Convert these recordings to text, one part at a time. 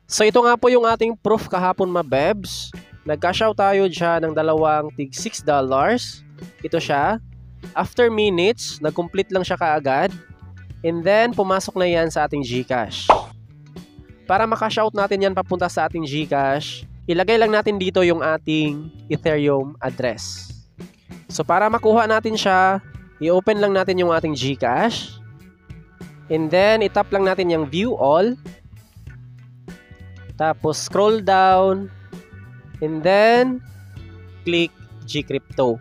So ito nga po yung ating proof kahapon mabebs. Nag-cash out tayo dyan ng dalawang tig $6. Ito siya. After minutes, nag-complete lang siya kaagad. And then, pumasok na yan sa ating GCash. Para makash out natin yan papunta sa ating GCash, ilagay lang natin dito yung ating Ethereum address. So para makuha natin siya, i-open lang natin yung ating GCash. And then, itap lang natin yung View All. Tapos, scroll down. And then, click GCrypto.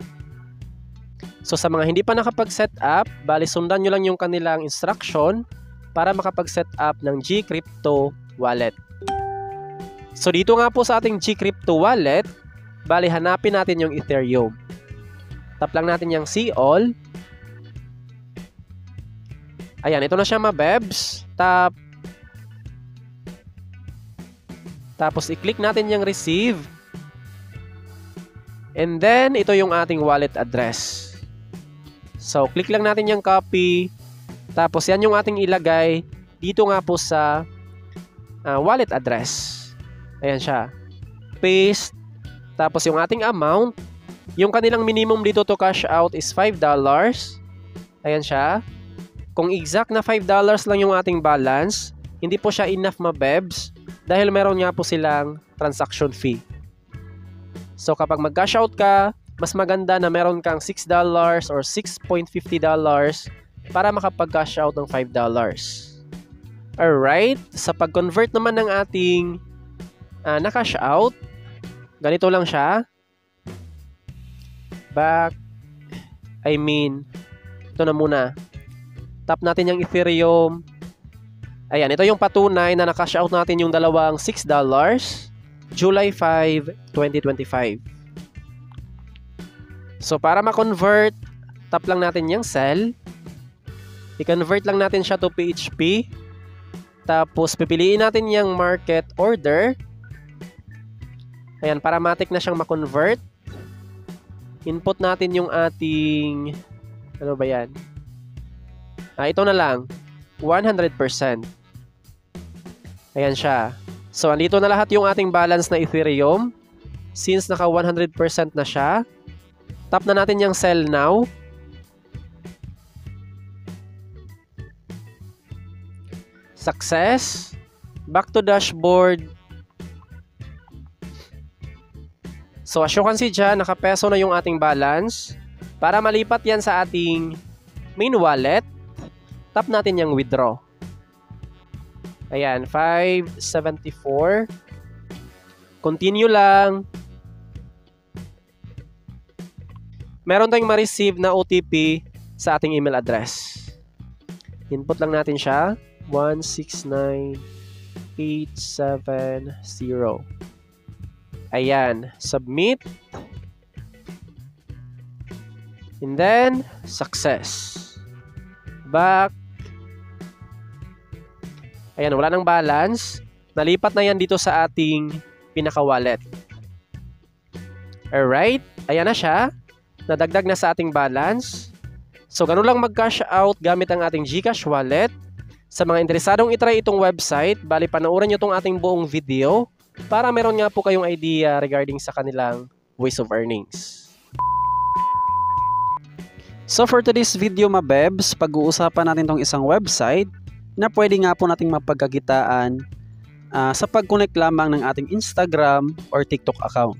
So sa mga hindi pa nakapag-set up, bali sundan nyo lang yung kanilang instruction para makapag-set up ng GCrypto wallet. So dito nga po sa ating GCrypto wallet, bali hanapin natin yung Ethereum. Tap lang natin yung See All. Ayan, ito na siya mabebs. Tapos i-click natin yung Receive. And then, ito yung ating wallet address. So, click lang natin yung copy. Tapos, yan yung ating ilagay dito nga po sa wallet address. Ayan siya. Paste. Tapos, yung ating amount. Yung kanilang minimum dito to cash out is $5. Ayan siya. Kung exact na $5 lang yung ating balance, hindi po siya enough mabebs dahil meron nga po silang transaction fee. So, kapag mag-cash out ka, mas maganda na meron kang $6 or $6.50 para makapag-cash out ng $5. Alright, sa pag-convert naman ng ating na-cash out, ganito lang siya. Ito na muna. Tap natin yung Ethereum. Ayan, ito yung patunay na na-cash out natin yung dalawang $6, July 5, 2025. So, para ma-convert, tap lang natin yung sell. I-convert lang natin siya to PHP. Tapos, pipiliin natin yung market order. Ayan, para matik na siyang ma-convert. Input natin yung ating, ano ba yan? Ito na lang, 100%. Ayan siya. So, andito na lahat yung ating balance na Ethereum. Since naka 100% na siya, tap na natin yung sell now. Success. Back to dashboard. So as you can see dyan, nakapeso na yung ating balance. Para malipat yan sa ating main wallet, tap natin yung withdraw. Ayan, 574. Continue lang. Meron tayong ma-receive na OTP sa ating email address. Input lang natin siya. 169870. Ayan. Submit. And then, success. Back. Ayan, wala nang balance. Nalipat na yan dito sa ating pinaka-wallet. Alright. Ayan na siya. Nadagdag na sa ating balance. So, ganun lang mag-cash out gamit ang ating GCash wallet. Sa mga interesadong itry itong website, bali panoorin nyo itong ating buong video para meron nga po kayong idea regarding sa kanilang ways of earnings. So, for today's video, mabebs, pag-uusapan natin itong isang website na pwede nga po nating mapagkakitaan sa pag-connect lamang ng ating Instagram or TikTok account.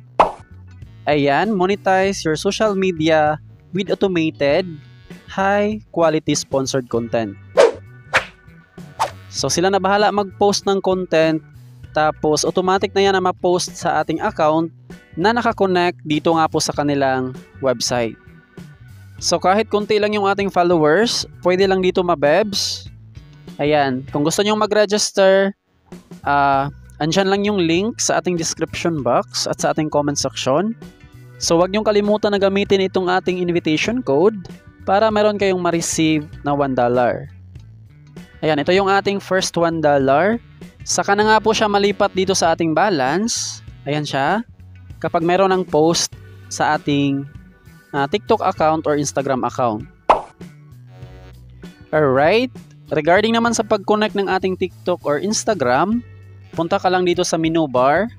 Ayan, monetize your social media with automated, high-quality sponsored content. So, sila na bahala mag-post ng content, tapos automatic na yan na ma-post sa ating account na nakakonect dito nga po sa kanilang website. So, kahit konti lang yung ating followers, pwede lang dito mabebs. Ayan, kung gusto nyo mag-register, andyan lang yung link sa ating description box at sa ating comment section. So, huwag niyong kalimutan na gamitin itong ating invitation code para meron kayong ma-receive na $1. Ayan, ito yung ating first $1. Saka na nga po siya malipat dito sa ating balance. Ayan siya. Kapag meron ng post sa ating TikTok account or Instagram account. Alright. Regarding naman sa pag-connect ng ating TikTok or Instagram, punta ka lang dito sa menu bar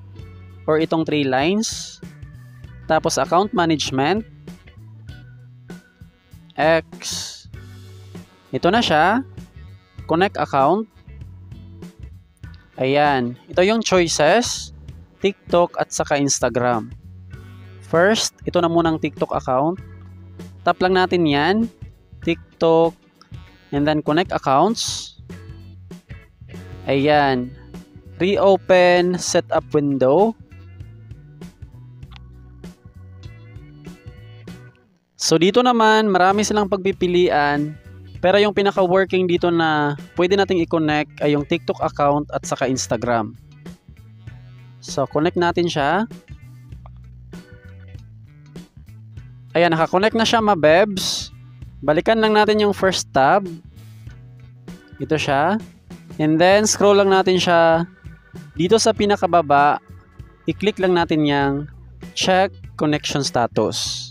or itong 3 lines. Tapos account management. X. Ito na siya. Connect account. Ayan. Ito yung choices. TikTok at saka Instagram. First, ito na munang TikTok account. Tap lang natin yan. TikTok. And then connect accounts. Ayan. Reopen setup window. So dito naman, marami silang pagpipilian. Pero yung pinaka-working dito na pwede nating i-connect ay yung TikTok account at saka Instagram. So connect natin siya. Ayan, naka-connect na siya mabebs. Balikan lang natin yung first tab. Ito siya. And then scroll lang natin siya. Dito sa pinakababa, i-click lang natin yung check connection status.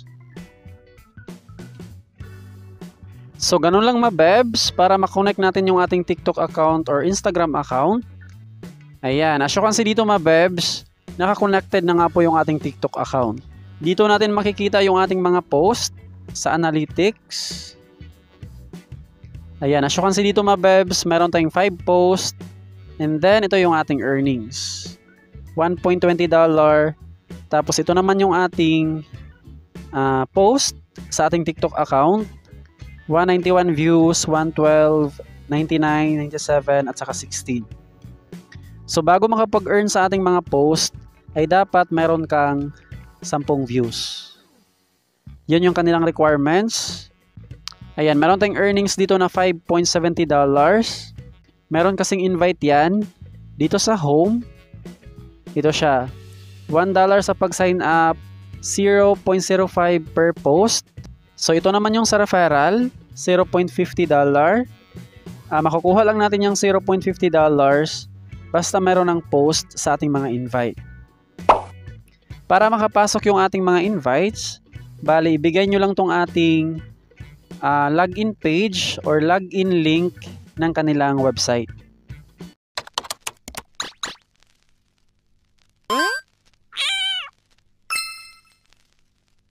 So, ganun lang mabebs para makonect natin yung ating TikTok account or Instagram account. Ayan, as you can see dito mabebs, naka-connected na nga po yung ating TikTok account. Dito natin makikita yung ating mga post sa analytics. Ayan, as you can see dito mabebs, meron tayong 5 post. And then, ito yung ating earnings. $1.20. Tapos, ito naman yung ating post sa ating TikTok account. 191 views, 112, 99, 97, at saka 16. So, bago makapag-earn sa ating mga post, ay dapat meron kang 10 views. Yun yung kanilang requirements. Ayan, meron tayong earnings dito na $5.70. Meron kasing invite yan. Dito sa home, ito siya. $1 sa pag-sign up, 0.05 per post. So, ito naman yung sa referral, $0.50. Makukuha lang natin yung $0.50 basta meron ng post sa ating mga invite. Para makapasok yung ating mga invites, bali, ibigay nyo lang tong ating login page or login link ng kanilang website.